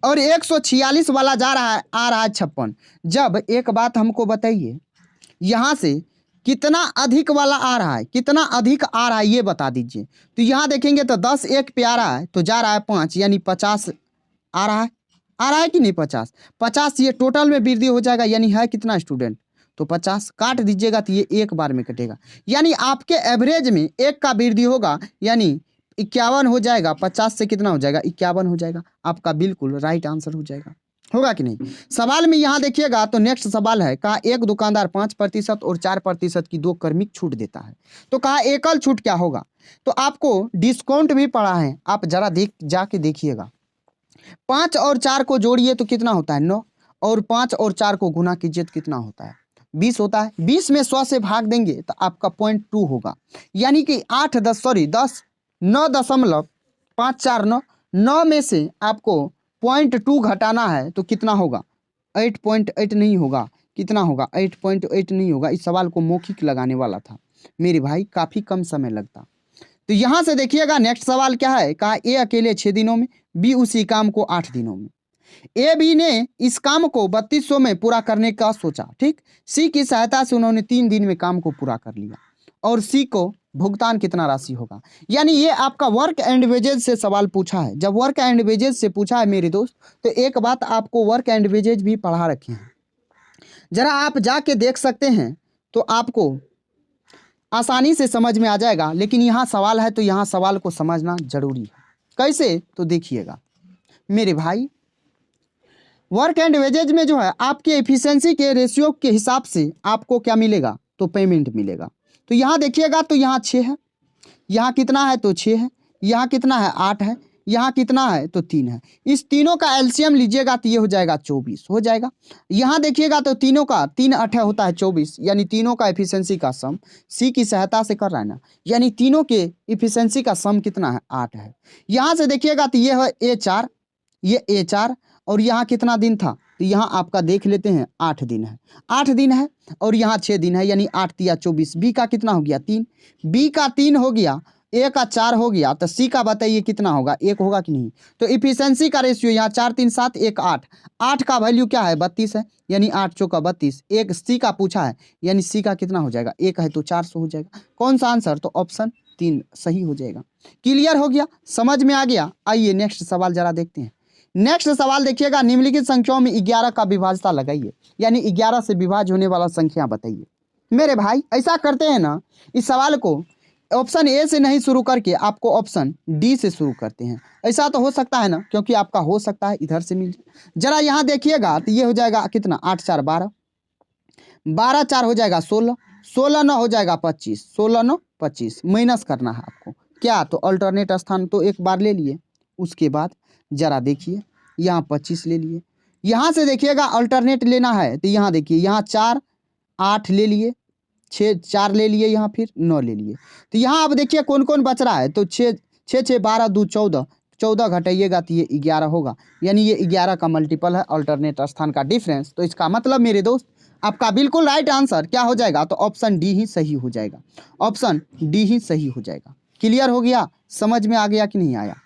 Speaker 1: और 146 वाला जा रहा है, आ रहा है 56। जब एक बात हमको बताइए, यहाँ से कितना अधिक वाला आ रहा है, कितना अधिक आ रहा है ये बता दीजिए। तो यहाँ देखेंगे तो 10 एक पे आ रहा है, तो जा रहा है 5, यानी 50 आ रहा है कि नहीं, 50 ये टोटल में वृद्धि हो जाएगा, यानी है कितना स्टूडेंट, तो 50 काट दीजिएगा तो ये एक बार में कटेगा, यानी आपके एवरेज में 1 का वृद्धि होगा, यानी 51 हो जाएगा। 50 से कितना हो जाएगा, 51 हो जाएगा। आपका बिल्कुल राइट आंसर हो जाएगा, होगा कि नहीं। सवाल में यहाँ देखिएगा तो नेक्स्ट सवाल है, कहा एक दुकानदार 5% और 4% की 2 क्रमिक छूट देता है, तो कहा एकल छूट क्या होगा। तो आपको डिस्काउंट भी पड़ा है, आप जरा जाके देखिएगा। 5 और 4 को जोड़िए तो कितना होता है, 9, और 5 और 4 को गुना कीजिए तो कितना होता है, 20 होता है। 20 में 100 से भाग देंगे तो आपका 0.2 होगा, यानी कि 9.549 9 में से आपको 0.2 घटाना है तो कितना होगा, 8.8 नहीं होगा, कितना होगा, 8.8 नहीं होगा। इस सवाल को मौखिक लगाने वाला था मेरे भाई, काफ़ी कम समय लगता। तो यहाँ से देखिएगा नेक्स्ट सवाल क्या है, कहा ए अकेले 6 दिनों में, बी उसी काम को 8 दिनों में। ए बी ने इस काम को 3200 में पूरा करने का सोचा, ठीक। सी की सहायता से उन्होंने 3 दिन में काम को पूरा कर लिया, और सी को भुगतान कितना राशि होगा। यानी ये आपका वर्क एंड वेजेज से सवाल पूछा है। जब वर्क एंड वेजेज से पूछा है मेरे दोस्त, तो एक बात आपको वर्क एंड वेजेज भी पढ़ा रखे हैं, जरा आप जाके देख सकते हैं। तो आपको आसानी से समझ में आ जाएगा। लेकिन यहाँ सवाल है तो यहाँ सवाल को समझना जरूरी है। कैसे, तो देखिएगा मेरे भाई, वर्क एंड वेजेज में जो है आपके एफिशिएंसी के रेशियो के हिसाब से आपको क्या मिलेगा, तो पेमेंट मिलेगा। तो यहाँ देखिएगा तो यहाँ 6 है, यहाँ कितना है तो 6 है, यहाँ कितना है 8 है, यहाँ कितना है तो 3 है। इस तीनों का एलसीएम लीजिएगा तो ये हो जाएगा 24 हो जाएगा। यहाँ देखिएगा तो तीनों का 3 8 होता है 24, यानी तीनों का एफिशिएंसी का सम सी की सहायता से कर रहा है ना, यानी तीनों के एफिशिएंसी का सम कितना है 8 है। यहाँ से देखिएगा तो ये है A4, ये A4, और यहाँ कितना दिन था, तो यहाँ आपका देख लेते हैं 8 दिन है, 8 दिन है, और यहाँ 6 दिन है, यानी 8 तिया 24। बी का कितना हो गया 3, बी का 3 हो गया, ए का 4 हो गया, तो सी का बताइए कितना होगा, 1 होगा कि नहीं। तो इफिशिएंसी का रेशियो यहाँ 4 3 7 1 8, 8 का वैल्यू क्या है 32 है, यानी 8 चौका 32। एक सी का पूछा है, यानी सी का कितना हो जाएगा, 1 है तो 400 हो जाएगा। कौन सा आंसर, तो ऑप्शन 3 सही हो जाएगा। क्लियर हो गया, समझ में आ गया। आइए नेक्स्ट सवाल जरा देखते हैं। नेक्स्ट सवाल देखिएगा, निम्नलिखित संख्याओं में 11 का विभाज्यता लगाइए, यानी 11 से विभाज्य होने वाला संख्या बताइए। मेरे भाई ऐसा करते हैं ना, इस सवाल को ऑप्शन ए से नहीं शुरू करके आपको ऑप्शन डी से शुरू करते हैं। ऐसा तो हो सकता है ना, क्योंकि आपका हो सकता है इधर से मिल जाए। जरा यहाँ देखिएगा तो ये हो जाएगा कितना, 8 4 12, 12 4 हो जाएगा 16, 16 9 हो जाएगा 25, 16 9 25। माइनस करना है आपको क्या, तो अल्टरनेट स्थान तो एक बार ले लिए, उसके बाद जरा देखिए यहाँ 25 ले लिए। यहाँ से देखिएगा अल्टरनेट लेना है तो यहाँ देखिए, यहाँ 4 8 ले लिए, 6 4 ले लिए, यहाँ फिर 9 ले लिए। तो यहाँ अब देखिए कौन कौन बच रहा है, तो 6 6 6 12 2 14, 14 घटाइएगा तो ये 11 होगा, यानी ये 11 का मल्टीपल है अल्टरनेट स्थान का डिफरेंस। तो इसका मतलब मेरे दोस्त आपका बिल्कुल राइट आंसर क्या हो जाएगा, तो ऑप्शन डी ही सही हो जाएगा, ऑप्शन डी ही सही हो जाएगा। क्लियर हो गया, समझ में आ गया कि नहीं आया।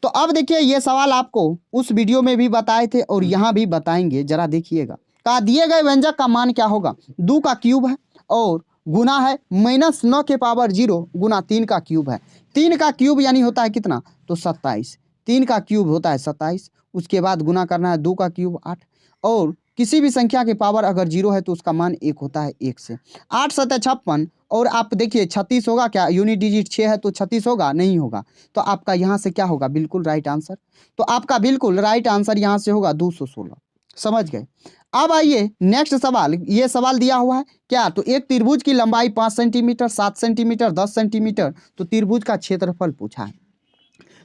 Speaker 1: तो अब देखिए ये सवाल आपको उस वीडियो में भी बताए थे और यहाँ भी बताएंगे, जरा देखिएगा। कहा दिए गए व्यंजक का मान क्या होगा, 2 का क्यूब है और गुना है -9 के पावर 0 गुना 3 का क्यूब है। 3 का क्यूब यानी होता है कितना, तो 27, 3 का क्यूब होता है 27, उसके बाद गुना करना है 2 का क्यूब 8, और किसी भी संख्या के पावर अगर 0 है तो उसका मान 1 होता है 1 से। 8 7 56, और आप देखिए 36 होगा क्या, यूनिट डिजिट 6 है तो 36 होगा, नहीं होगा। तो आपका यहाँ से क्या होगा, बिल्कुल राइट आंसर। तो आपका बिल्कुल राइट आंसर यहाँ से होगा 216। समझ गए। अब आइए नेक्स्ट सवाल। ये सवाल दिया हुआ है क्या, तो एक त्रिभुज की लंबाई 5 सेंटीमीटर 7 सेंटीमीटर 10 सेंटीमीटर, तो त्रिभुज का क्षेत्रफल पूछा है।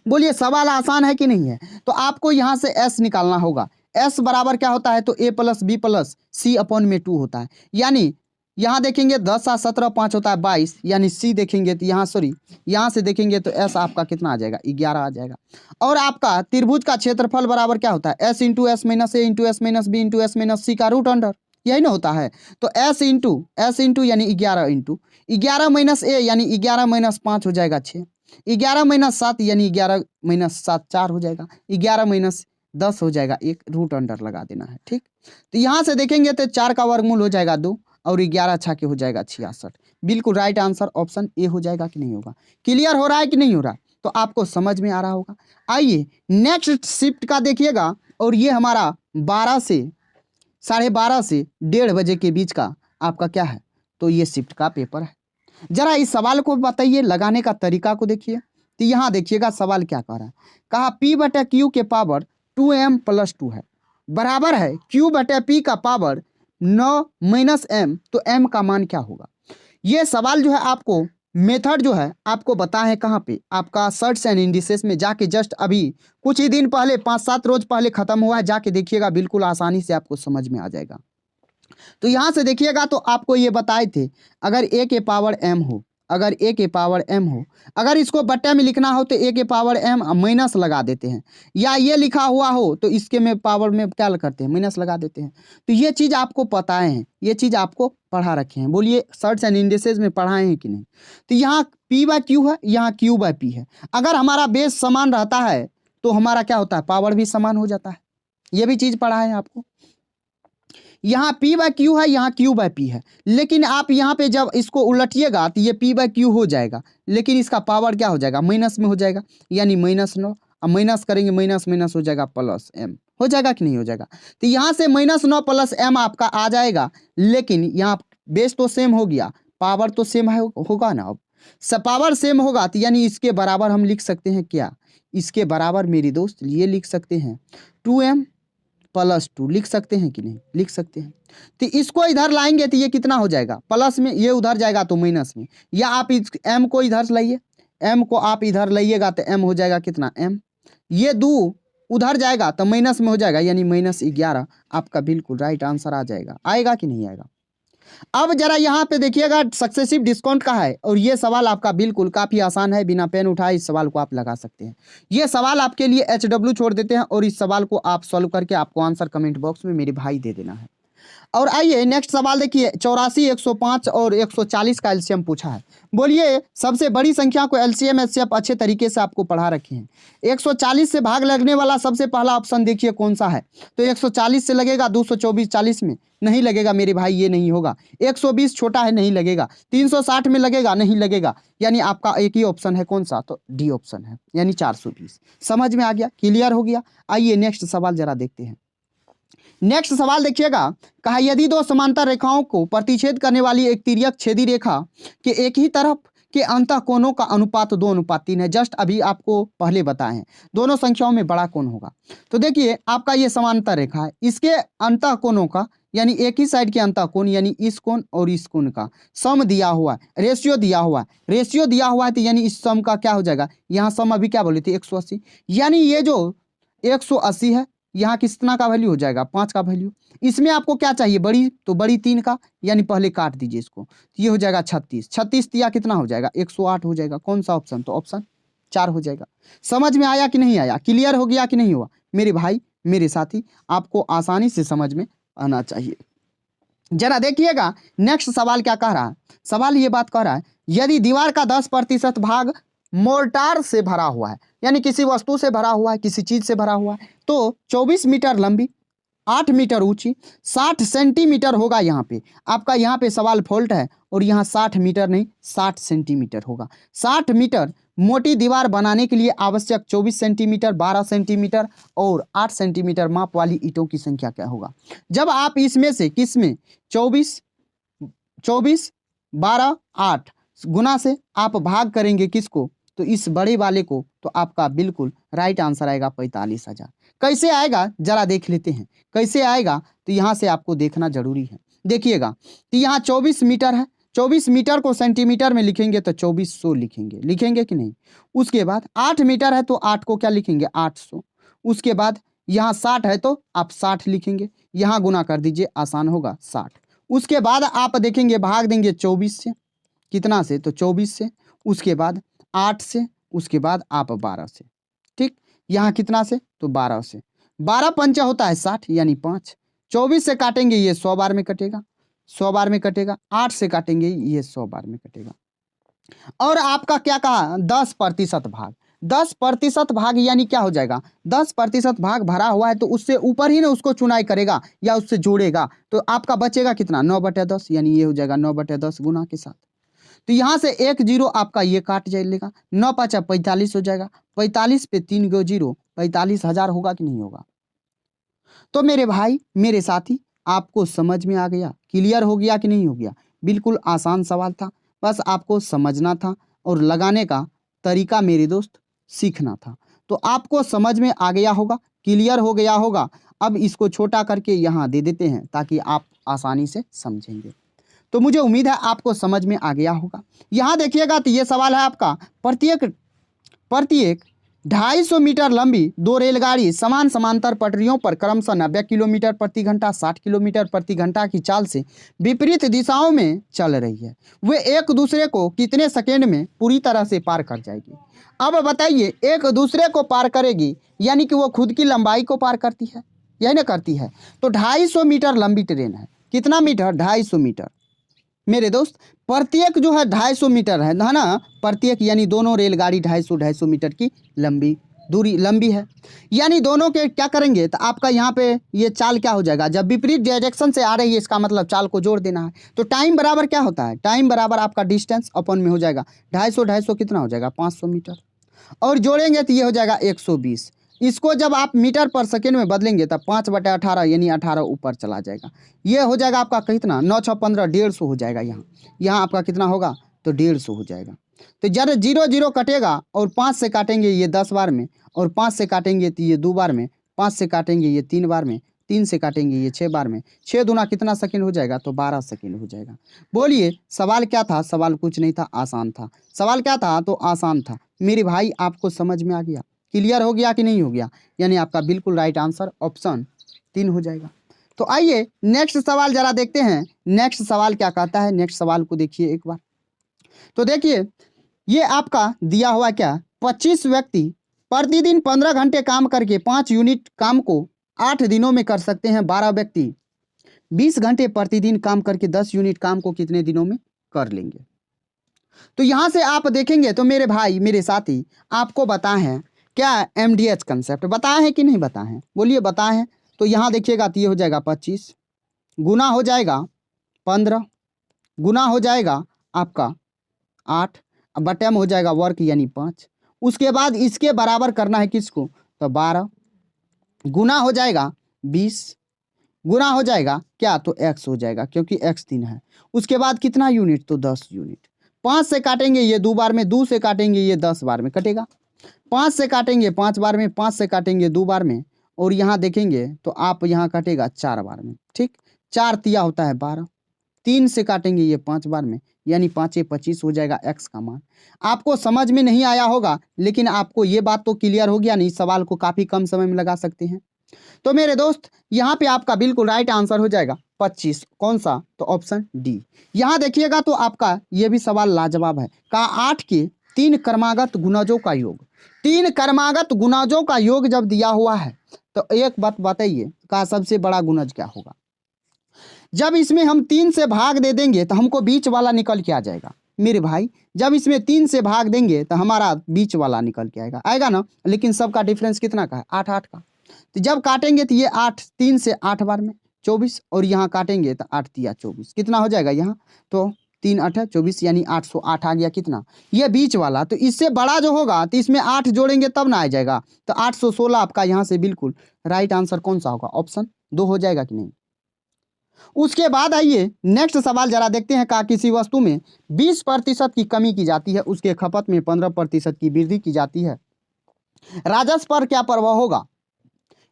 Speaker 1: बोलिए सवाल आसान है कि नहीं है। तो आपको यहाँ से एस निकालना होगा। एस बराबर क्या होता है, तो ए प्लस बी प्लस सी अपॉन में 2 होता है। यानी यहाँ देखेंगे 10 7 17 5 होता है 22, यानी सी देखेंगे तो यहाँ यहाँ से देखेंगे तो एस आपका कितना आ जाएगा, 11 आ जाएगा। और आपका त्रिभुज का क्षेत्रफल बराबर क्या होता है, S into S minus A into S minus B into S minus C का रूट अंडर, यही ना होता है। तो एस इंटू यानी 11 इंटू 11 माइनस ए यानी 11 माइनस 5 हो जाएगा 6, 11 माइनस 7 यानी 11 माइनस 7 4 हो जाएगा, 11 माइनस 10 हो जाएगा 1, रूट अंडर लगा देना है। ठीक, तो यहाँ से देखेंगे तो 4 का वर्गमूल हो जाएगा 2 और 11 छा के हो जाएगा 66। बिल्कुल राइट आंसर ऑप्शन ए हो जाएगा कि नहीं होगा। क्लियर हो रहा है कि नहीं हो रहा, तो आपको समझ में आ रहा होगा। आइए नेक्स्ट शिफ्ट का देखिएगा, और ये हमारा 12 से 12:30 से 1:30 बजे के बीच का आपका क्या है, तो ये शिफ्ट का पेपर है। जरा इस सवाल को बताइए, लगाने का तरीका को देखिए। तो यहाँ देखिएगा सवाल क्या कह रहा है, कहा P/Q के पावर 2m + 2 है, बराबर है Q/P का पावर 9 - m, तो m का मान क्या होगा। ये सवाल जो है आपको मेथड जो है आपको बताए हैं कहाँ पे, आपका सर्च एंड इंडिसेस में जाके जस्ट अभी कुछ ही दिन पहले 5-7 रोज पहले खत्म हुआ है, जाके देखिएगा, बिल्कुल आसानी से आपको समझ में आ जाएगा। तो यहाँ से देखिएगा तो आपको ये बताए थे, अगर a के पावर m हो, अगर a के पावर m हो, अगर इसको बट्टे में लिखना हो तो a के पावर m माइनस लगा देते हैं, या ये लिखा हुआ हो तो इसके में पावर में क्या करते हैं, माइनस लगा देते हैं। तो ये चीज़ आपको पताए हैं, ये चीज़ आपको पढ़ा रखे हैं। बोलिए सर्च एंड इंडिसेस में पढ़ाए हैं कि नहीं। तो यहाँ P/Q है, यहाँ Q/P है। अगर हमारा बेस समान रहता है तो हमारा क्या होता है, पावर भी समान हो जाता है। ये भी चीज़ पढ़ा है आपको। यहाँ P/Q है, यहाँ Q/P है, लेकिन आप यहाँ पे जब इसको उलटिएगा तो ये P/Q हो जाएगा, लेकिन इसका पावर क्या हो जाएगा, माइनस में हो जाएगा, यानी -9। अब माइनस करेंगे, माइनस माइनस हो जाएगा +m, हो जाएगा कि नहीं हो जाएगा। तो यहाँ से -9 + m आपका आ जाएगा, लेकिन यहाँ बेस तो सेम हो गया, पावर तो सेम है होगा ना। अब पावर सेम होगा तो यानी इसके बराबर हम लिख सकते हैं क्या, इसके बराबर मेरी दोस्त ये लिख सकते हैं 2m + 2 लिख सकते हैं कि नहीं, लिख सकते हैं। तो इसको इधर लाएंगे तो ये कितना हो जाएगा, प्लस में, ये उधर जाएगा तो माइनस में, या आप इस m को इधर लाइए, m को आप इधर लाइएगा तो m हो जाएगा कितना m, ये 2 उधर जाएगा तो माइनस में हो जाएगा यानी -11 आपका बिल्कुल राइट आंसर आ जाएगा। आएगा कि नहीं आएगा। अब जरा यहाँ पे देखिएगा सक्सेसिव डिस्काउंट का है और ये सवाल आपका बिल्कुल काफ़ी आसान है, बिना पेन उठाए इस सवाल को आप लगा सकते हैं। ये सवाल आपके लिए HW छोड़ देते हैं और इस सवाल को आप सॉल्व करके आपको आंसर कमेंट बॉक्स में मेरे भाई दे देना है। और आइए नेक्स्ट सवाल देखिए, 84, 105 और 140 का एलसीएम पूछा है। बोलिए सबसे बड़ी संख्या को एलसीएम एचसीएफ अच्छे तरीके से आपको पढ़ा रखे हैं। 140 से भाग लगने वाला सबसे पहला ऑप्शन देखिए कौन सा है, तो 140 से लगेगा 224 40 में नहीं लगेगा मेरे भाई, ये नहीं होगा। 120 छोटा है नहीं लगेगा। 360 में लगेगा नहीं लगेगा, यानी आपका एक ही ऑप्शन है कौन सा, तो डी ऑप्शन है यानी 420। समझ में आ गया, क्लियर हो गया। आइए नेक्स्ट सवाल जरा देखते हैं। नेक्स्ट सवाल देखिएगा, कहा यदि दो समांतर रेखाओं को प्रतिच्छेद करने वाली एक तिर्यक छेदी रेखा के एक ही तरफ के अंतः कोणों का अनुपात 2:3 है। जस्ट अभी आपको पहले बताए हैं दोनों संख्याओं में बड़ा कोण होगा। तो देखिए आपका ये समांतर रेखा है, इसके अंतः कोणों का यानी एक ही साइड के अंतः कोण यानी इस कोण और इस कोण का सम दिया हुआ है, रेशियो दिया हुआ है। रेशियो दिया हुआ है तो यानी इस सम का क्या हो जाएगा, यहाँ सम अभी क्या बोले थे 180, यानी ये जो 180 है यहाँ कितना का वैल्यू हो जाएगा 5 का वैल्यू। इसमें आपको क्या चाहिए बड़ी, तो बड़ी 3 का, यानी पहले काट दीजिए इसको, तो ये हो जाएगा 36। 36 दिया कितना हो जाएगा 108 हो जाएगा। कौन सा ऑप्शन, तो ऑप्शन 4 हो जाएगा। समझ में आया कि नहीं आया, क्लियर हो गया कि नहीं हुआ मेरे भाई मेरे साथी, आपको आसानी से समझ में आना चाहिए। जरा देखिएगा नेक्स्ट सवाल क्या कह रहा है। सवाल ये बात कह रहा है यदि दीवार का 10% भाग मोर्टार से भरा हुआ है, यानी किसी वस्तु से भरा हुआ है, किसी चीज से भरा हुआ है, तो 24 मीटर लंबी, 8 मीटर ऊंची, 60 सेंटीमीटर होगा। यहाँ पे आपका यहाँ पे सवाल फॉल्ट है और यहाँ 60 मीटर नहीं 60 सेंटीमीटर होगा। 60 मीटर मोटी दीवार बनाने के लिए आवश्यक 24 सेंटीमीटर, 12 सेंटीमीटर और 8 सेंटीमीटर माप वाली ईंटों की संख्या क्या होगा। जब आप इसमें से किस में 24 12 8 गुना से आप भाग करेंगे किसको, तो इस बड़े वाले को, तो आपका बिल्कुल राइट आंसर आएगा 45,000। कैसे आएगा जरा देख लेते हैं कैसे आएगा, तो यहाँ से आपको देखना जरूरी है। देखिएगा तो यहाँ 24 मीटर है, 24 मीटर को सेंटीमीटर में लिखेंगे तो 2400 लिखेंगे, लिखेंगे कि नहीं। उसके बाद 8 मीटर है तो 8 को क्या लिखेंगे 800। उसके बाद यहाँ 60 है तो आप 60 लिखेंगे, यहाँ गुना कर दीजिए आसान होगा 60। उसके बाद आप देखेंगे भाग देंगे 24 से, कितना से, तो 24 से, उसके बाद 8 से, उसके बाद आप 12 से, ठीक। यहाँ कितना से, तो 12 से, 12 पंचा होता है 60 यानी 5। 24 से काटेंगे ये 100 बार में कटेगा, 100 बार में कटेगा। 8 से काटेंगे ये 100 बार में कटेगा। और आपका क्या कहा 10% भाग, 10% भाग यानी क्या हो जाएगा 10% भाग भरा हुआ है तो उससे ऊपर ही ना उसको चुनाई करेगा या उससे जोड़ेगा, तो आपका बचेगा कितना 9/10 यानी ये हो जाएगा 9/10 गुना के साथ। तो यहाँ से 1 जीरो आपका ये काट जाएगा, 9 × 5 = 45 हो जाएगा। 45 पे 3 गो जीरो, 45,000 होगा कि नहीं होगा। तो मेरे भाई मेरे साथी आपको समझ में आ गया, क्लियर हो गया कि नहीं हो गया। बिल्कुल आसान सवाल था, बस आपको समझना था और लगाने का तरीका मेरे दोस्त सीखना था। तो आपको समझ में आ गया होगा, क्लियर हो गया होगा। अब इसको छोटा करके यहाँ दे देते हैं ताकि आप आसानी से समझेंगे। तो मुझे उम्मीद है आपको समझ में आ गया होगा। यहाँ देखिएगा तो ये सवाल है आपका, प्रत्येक 250 मीटर लंबी 2 रेलगाड़ी समान समांतर पटरियों पर क्रमशः 90 किलोमीटर प्रति घंटा, 60 किलोमीटर प्रति घंटा की चाल से विपरीत दिशाओं में चल रही है। वे एक दूसरे को कितने सेकेंड में पूरी तरह से पार कर जाएगी। अब बताइए एक दूसरे को पार करेगी यानी कि वो खुद की लंबाई को पार करती है, यही ना करती है। तो 250 मीटर लंबी ट्रेन है, कितना मीटर 250 मीटर मेरे दोस्त, प्रत्येक जो है 250 मीटर है ना, प्रत्येक यानी दोनों रेलगाड़ी 250 मीटर की लंबी है। यानी दोनों के क्या करेंगे तो आपका यहाँ पे ये चाल क्या हो जाएगा, जब विपरीत डायरेक्शन से आ रही है इसका मतलब चाल को जोड़ देना है। तो टाइम बराबर क्या होता है, टाइम बराबर आपका डिस्टेंस अपन में हो जाएगा 250 कितना हो जाएगा 500 मीटर, और जोड़ेंगे तो ये हो जाएगा 120। इसको जब आप मीटर पर सेकेंड में बदलेंगे तब 5/18 यानी 18 ऊपर चला जाएगा। ये हो जाएगा आपका कितना, 9 6 15, 150 हो जाएगा। यहाँ आपका कितना होगा, तो 150 हो जाएगा। तो जब 0 0 कटेगा और 5 से काटेंगे ये 10 बार में, और 5 से काटेंगे तो ये 2 बार में, 5 से काटेंगे ये 3 बार में, 3 से काटेंगे ये 6 बार में, 6 दूना कितना सेकंड हो जाएगा, तो 12 सेकंड हो जाएगा। बोलिए सवाल क्या था, सवाल कुछ नहीं था, आसान था। सवाल क्या था, तो आसान था। मेरे भाई आपको समझ में आ गया, क्लियर हो गया कि नहीं हो गया, यानी आपका बिल्कुल राइट आंसर ऑप्शन 3 हो जाएगा। तो आइए नेक्स्ट सवाल जरा देखते हैं, नेक्स्ट सवाल क्या कहता है। नेक्स्ट सवाल को देखिए एक बार। तो देखिए ये आपका दिया हुआ क्या, 25 व्यक्ति प्रतिदिन 15 घंटे काम करके 5 यूनिट काम को 8 दिनों में कर सकते हैं। 12 व्यक्ति 20 घंटे प्रतिदिन काम करके 10 यूनिट काम को कितने दिनों में कर लेंगे। तो यहां से आप देखेंगे तो मेरे भाई मेरे साथी आपको बताए हैं क्या, MDH कंसेप्ट बताए हैं कि नहीं बताए हैं, बोलिए बताए हैं। तो यहाँ देखिएगा तो ये हो जाएगा 25 गुना हो जाएगा 15 गुना हो जाएगा आपका 8 बटे में हो जाएगा वर्क यानी 5। उसके बाद इसके बराबर करना है किसको, तो 12 गुना हो जाएगा 20 गुना हो जाएगा क्या, तो x हो जाएगा क्योंकि x 3 है। उसके बाद कितना यूनिट, तो 10 यूनिट। 5 से काटेंगे ये 2 बार में, 2 से काटेंगे ये 10 बार में कटेगा। 5 से काटेंगे 5 बार में, 5 से काटेंगे 2 बार में, और यहाँ देखेंगे तो आप यहाँ काटेगा 4 बार में। ठीक, 4 तिया होता है 12। 3 से काटेंगे ये 5 बार में, यानी 5 25 हो जाएगा x का मान। आपको समझ में नहीं आया होगा, लेकिन आपको ये बात तो क्लियर हो गया नहीं, सवाल को काफ़ी कम समय में लगा सकते हैं। तो मेरे दोस्त यहाँ पे आपका बिल्कुल राइट आंसर हो जाएगा 25। कौन सा, तो ऑप्शन डी। यहाँ देखिएगा तो आपका ये भी सवाल लाजवाब है। कहा 8 के 3 क्रमागत गुणजों का योग, 3 क्रमागत गुणजों का योग जब दिया हुआ है तो एक बात बताइए, कहा सबसे बड़ा गुणज क्या होगा। जब इसमें हम 3 से भाग दे देंगे तो हमको बीच वाला निकल के आ जाएगा। मेरे भाई जब इसमें 3 से भाग देंगे तो हमारा बीच वाला निकल के आएगा ना, लेकिन सबका डिफरेंस कितना का है, 8 8 का। तो जब काटेंगे तो ये 8 3 से 8 बार में 24, और यहाँ काटेंगे तो 8 तिया 24 कितना हो जाएगा यहाँ, तो 3 8 24 यानी 808 आ गया कितना, ये बीच वाला। तो इससे बड़ा जो होगा तो इसमें 8 जोड़ेंगे तब ना आ जाएगा, तो 816 आपका यहाँ से बिल्कुल राइट आंसर कौन सा होगा, ऑप्शन 2 हो जाएगा कि नहीं। उसके बाद आइए नेक्स्ट सवाल जरा देखते हैं। कहा किसी वस्तु में 20% की कमी की जाती है, उसके खपत में 15% की वृद्धि की जाती है, राजस्व पर क्या प्रभाव होगा।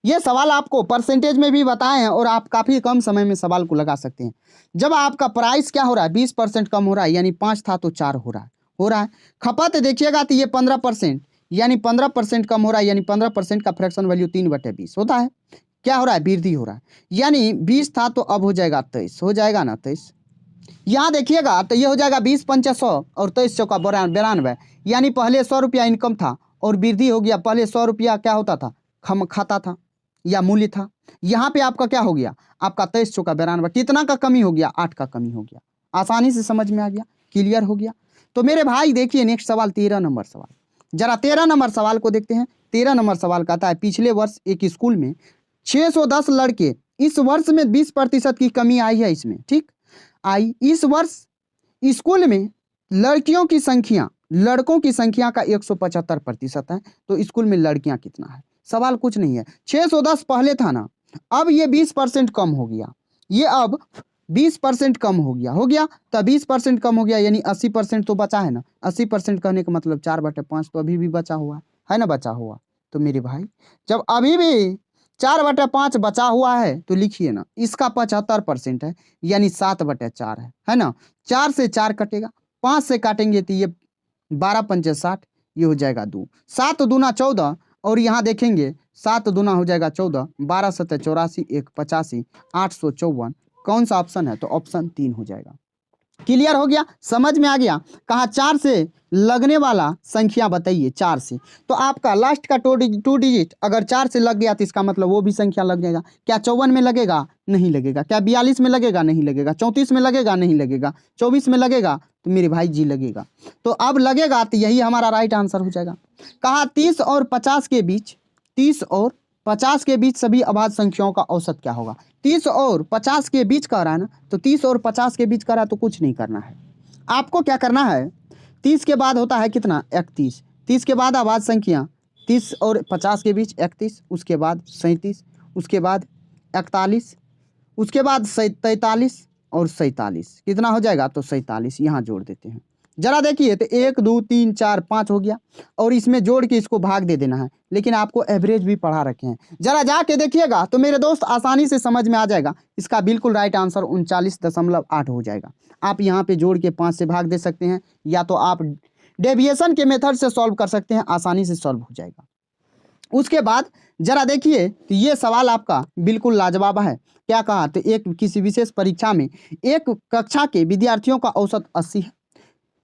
Speaker 1: ये सवाल आपको परसेंटेज में भी बताए हैं और आप काफ़ी कम समय में सवाल को लगा सकते हैं। जब आपका प्राइस क्या हो रहा है, 20% कम हो रहा है, यानी 5 था तो 4 हो रहा है। खपत देखिएगा तो ये 15% यानी 15% कम हो रहा है, यानी 15% का फ्रैक्शन वैल्यू 3/20 होता है। क्या हो रहा है, वृद्धि हो रहा है, यानी 20 था तो अब हो जाएगा 23, हो जाएगा ना 23। यहाँ देखिएगा तो ये हो जाएगा 20 पंचा 100 और 23 चौका 92, यानी पहले 100 रुपया इनकम था और वृद्धि हो गया। पहले 100 रुपया क्या होता था, खाता था या मूल्य था। यहाँ पे आपका क्या हो गया, आपका 23 चौका 92, कितना का कमी हो गया, 8 का कमी हो गया। आसानी से समझ में आ गया, क्लियर हो गया। तो मेरे भाई देखिए नेक्स्ट सवाल 13 नंबर सवाल, जरा 13 नंबर सवाल को देखते हैं। 13 नंबर सवाल कहता है पिछले वर्ष एक स्कूल में 610 लड़के, इस वर्ष में 20% की कमी आई है इसमें, ठीक आई। इस वर्ष स्कूल में लड़कियों की संख्या लड़कों की संख्या का 175% है, तो स्कूल में लड़कियां कितना है। सवाल कुछ नहीं है, 610 पहले था ना, अब ये 20% कम हो गया, ये अब 20% कम हो गया तो 20% कम हो गया, यानी 80% तो बचा है ना। 80% कहने का मतलब 4/5 तो अभी भी बचा हुआ है ना, बचा हुआ। तो मेरे भाई जब अभी भी 4/5 बचा हुआ है तो लिखिए ना, इसका 75% है, यानी 7/4 है ना। 4 से 4 कटेगा, 5 से काटेंगे तो ये 12 पंचे 60, ये हो जाएगा 2, 7 दूना 14, और यहाँ देखेंगे 7 दूना हो जाएगा 14, 12 सत्ते 84, 1 85, 854। कौन सा ऑप्शन है, तो ऑप्शन 3 हो जाएगा। क्लियर हो गया, समझ में आ गया। कहा 4 से लगने वाला संख्या बताइए, 4 से, तो आपका लास्ट का 2 डिजिट अगर 4 से लग गया तो इसका मतलब वो भी संख्या लग जाएगा। क्या 54 में लगेगा, नहीं लगेगा। क्या 42 में लगेगा, नहीं लगेगा। 34 में लगेगा, नहीं लगेगा। 24 में लगेगा, तो मेरे भाई जी लगेगा। तो अब लगेगा तो यही हमारा राइट आंसर हो जाएगा। कहा 30 और 50 के बीच, 30 और 50 के बीच सभी अभाज्य संख्याओं का औसत क्या होगा। 30 और 50 के बीच कह रहा है ना, तो 30 और 50 के बीच कह रहा है तो कुछ नहीं करना है। आपको क्या करना है, 30 के बाद होता है कितना, 31, 30 के बाद अभाज्य संख्या 30 और 50 के बीच 31, उसके बाद 37, उसके बाद 41, उसके बाद 43 और 47। कितना हो जाएगा? तो 47 यहाँ जोड़ देते हैं। जरा देखिए तो 1 2 3 4 5 हो गया और इसमें जोड़ के इसको भाग दे देना है, लेकिन आपको एवरेज भी पढ़ा रखे हैं। जरा जाके देखिएगा तो मेरे दोस्त आसानी से समझ में आ जाएगा। इसका बिल्कुल राइट आंसर 39.8 हो जाएगा। आप यहाँ पे जोड़ के 5 से भाग दे सकते हैं, या तो आप डेविएशन के मेथड से सॉल्व कर सकते हैं, आसानी से सॉल्व हो जाएगा। उसके बाद जरा देखिए तो ये सवाल आपका बिल्कुल लाजवाब है। क्या कहा? तो एक किसी विशेष परीक्षा में एक कक्षा के विद्यार्थियों का औसत 80 है।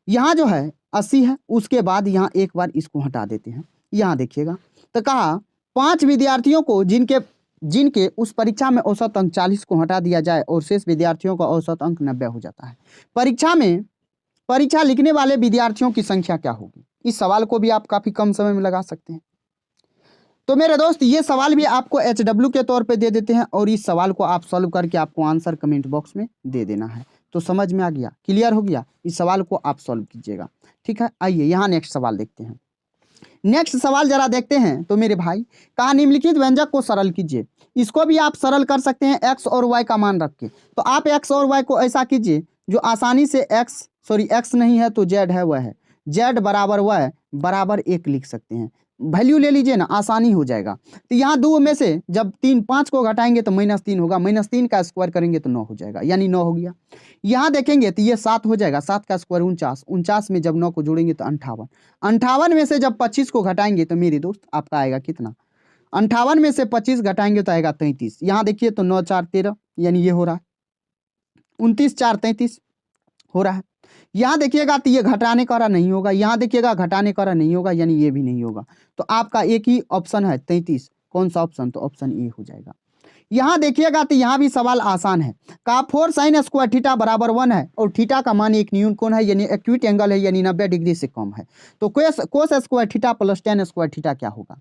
Speaker 1: यहाँ जो है 80 है, उसके बाद यहाँ एक बार इसको हटा देते हैं। यहाँ देखिएगा तो कहा 5 विद्यार्थियों को जिनके उस परीक्षा में औसत अंक 40 को हटा दिया जाए और शेष विद्यार्थियों का औसत अंक 90 हो जाता है। परीक्षा लिखने वाले विद्यार्थियों की संख्या क्या होगी? इस सवाल को भी आप काफी कम समय में लगा सकते हैं। तो मेरे दोस्त ये सवाल भी आपको HW के तौर पे दे देते हैं और इस सवाल को आप सॉल्व करके आपको आंसर कमेंट बॉक्स में दे देना है। तो समझ में आ गया, क्लियर हो गया? इस सवाल को आप सॉल्व कीजिएगा, ठीक है। आइए यहाँ नेक्स्ट सवाल देखते हैं। नेक्स्ट सवाल जरा देखते हैं। तो मेरे भाई कहा निम्नलिखित व्यंजक को सरल कीजिए। इसको भी आप सरल कर सकते हैं x और y का मान रख के। तो आप x और y को ऐसा कीजिए जो आसानी से x नहीं है तो z है, वह है z बराबर y बराबर 1 लिख सकते हैं। वैल्यू ले लीजिए ना, आसानी हो जाएगा। तो यहाँ 2 में से जब 5 को घटाएंगे तो -3 होगा, -3 का स्क्वायर करेंगे तो 9 हो जाएगा, यानी 9 हो गया। यहाँ देखेंगे तो ये 7 हो जाएगा, 7 का स्क्वायर 49, 49 में जब 9 को जोड़ेंगे तो 58, 58 में से जब 25 को घटाएंगे तो मेरे दोस्त आपका आएगा कितना? 58 में से 25 घटाएंगे तो आएगा 33। यहाँ देखिए तो 9 4 13, यानी ये हो रहा है 29 4 33 हो रहा है। यहाँ देखिएगा तो ये घटाने का नहीं होगा, यहाँ देखिएगा घटाने का नहीं होगा, यानी ये भी नहीं होगा। तो आपका एक ही ऑप्शन है 33। कौन सा ऑप्शन? तो ऑप्शन ए हो जाएगा। यहाँ देखिएगा तो यहाँ भी सवाल आसान है। कहा 4 sin स्क्वायर थीटा बराबर 1 है और थीटा का मान एक न्यून कोण है, यानी एक्यूट एंगल है, यानी 90 डिग्री से कम है। तो cos square theta plus tan square theta क्या होगा?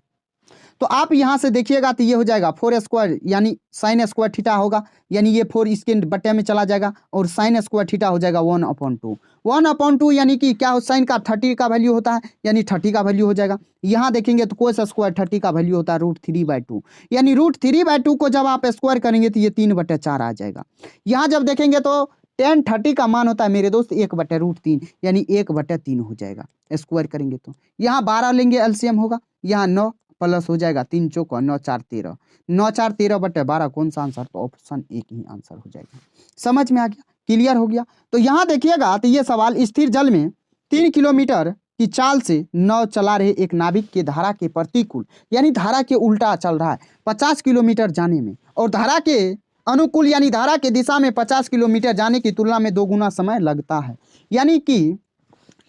Speaker 1: तो आप यहाँ से देखिएगा तो ये हो जाएगा 4 स्क्वायर, यानी साइन स्क्वायर थीटा होगा, यानी ये 4 इसके बट्टे में चला जाएगा और साइन स्क्वायर थीटा हो जाएगा 1/2। 1/2 यानी कि क्या हो? साइन का 30 का वैल्यू होता है, यानी 30 का वैल्यू हो जाएगा। यहाँ देखेंगे तो कोस स्क्वायर 30 का वैल्यू होता है √3/2, यानी √3/2 को जब आप स्क्वायर करेंगे तो ये 3/4 आ जाएगा। यहाँ जब देखेंगे तो tan 30 का मान होता है मेरे दोस्त 1/√3, यानी 1/3 हो जाएगा स्क्वायर करेंगे तो। यहाँ 12 लेंगे, एलसीएम होगा, यहाँ 9 प्लस हो जाएगा 3 चौका 9 4 13, 9 4 13/12। कौन सा आंसर? तो ऑप्शन एक ही आंसर हो जाएगा। समझ में आ गया, क्लियर हो गया? तो यहाँ देखिएगा तो ये सवाल स्थिर जल में 3 किलोमीटर की चाल से नाव चला रहे एक नाविक के धारा के प्रतिकूल, यानी धारा के उल्टा चल रहा है 50 किलोमीटर जाने में, और धारा के अनुकूल यानी धारा के दिशा में 50 किलोमीटर जाने की तुलना में 2 गुना समय लगता है। यानी कि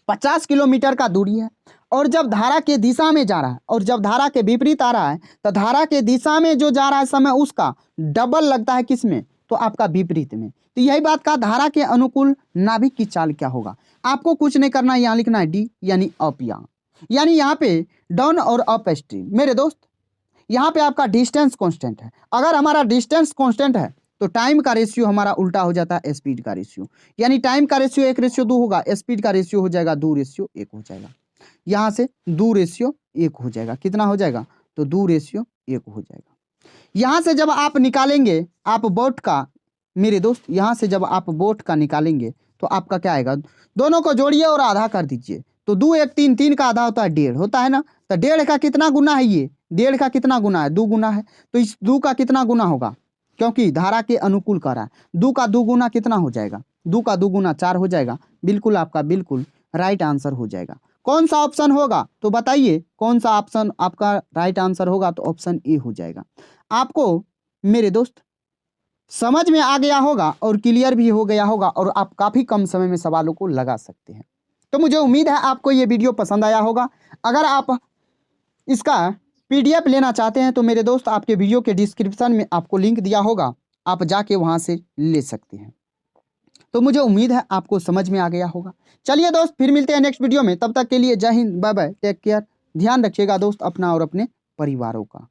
Speaker 1: 50 किलोमीटर का दूरी है और जब धारा के दिशा में जा रहा है और जब धारा के विपरीत आ रहा है तो धारा के दिशा में जो जा रहा है समय उसका डबल लगता है। किसमें? तो आपका विपरीत में। तो यही बात का धारा के अनुकूल नाभिक की चाल क्या होगा? आपको कुछ नहीं करना है, यहाँ लिखना है डी, यानी अप, यानी यहाँ पे डाउन और अप स्ट्रीम। मेरे दोस्त यहाँ पे आपका डिस्टेंस कांस्टेंट है। अगर हमारा डिस्टेंस कांस्टेंट है तो टाइम का रेशियो हमारा उल्टा हो जाता है स्पीड का रेशियो, यानी टाइम का रेशियो 1:2 होगा, स्पीड का रेशियो हो जाएगा 2:1 हो जाएगा। यहाँ से 2:1 हो जाएगा। कितना हो जाएगा? तो 2:1 हो जाएगा। यहाँ से जब आप निकालेंगे आप बोट का, मेरे दोस्त यहाँ से जब आप बोट का निकालेंगे तो आपका क्या आएगा? दोनों को जोड़िए और आधा कर दीजिए। तो 2 1 3, 3 का आधा होता है 1.5 होता है ना। तो 1.5 का कितना गुना है? ये 1.5 का कितना गुना है? 2 गुना है। तो इस 2 का कितना गुना होगा? क्योंकि धारा के अनुकूल कर रहा है। 2 का 2 गुना कितना हो जाएगा? 2 का 2 गुना 4 हो जाएगा। बिल्कुल आपका बिल्कुल राइट आंसर हो जाएगा। कौन सा ऑप्शन होगा? तो बताइए कौन सा ऑप्शन आपका राइट आंसर होगा? तो ऑप्शन ए हो जाएगा। आपको मेरे दोस्त समझ में आ गया होगा और क्लियर भी हो गया होगा और आप काफ़ी कम समय में सवालों को लगा सकते हैं। तो मुझे उम्मीद है आपको ये वीडियो पसंद आया होगा। अगर आप इसका PDF लेना चाहते हैं तो मेरे दोस्त आपके वीडियो के डिस्क्रिप्शन में आपको लिंक दिया होगा, आप जाके वहाँ से ले सकते हैं। तो मुझे उम्मीद है आपको समझ में आ गया होगा। चलिए दोस्त, फिर मिलते हैं नेक्स्ट वीडियो में। तब तक के लिए जय हिंद, बाय बाय, टेक केयर। ध्यान रखिएगा दोस्त अपना और अपने परिवारों का।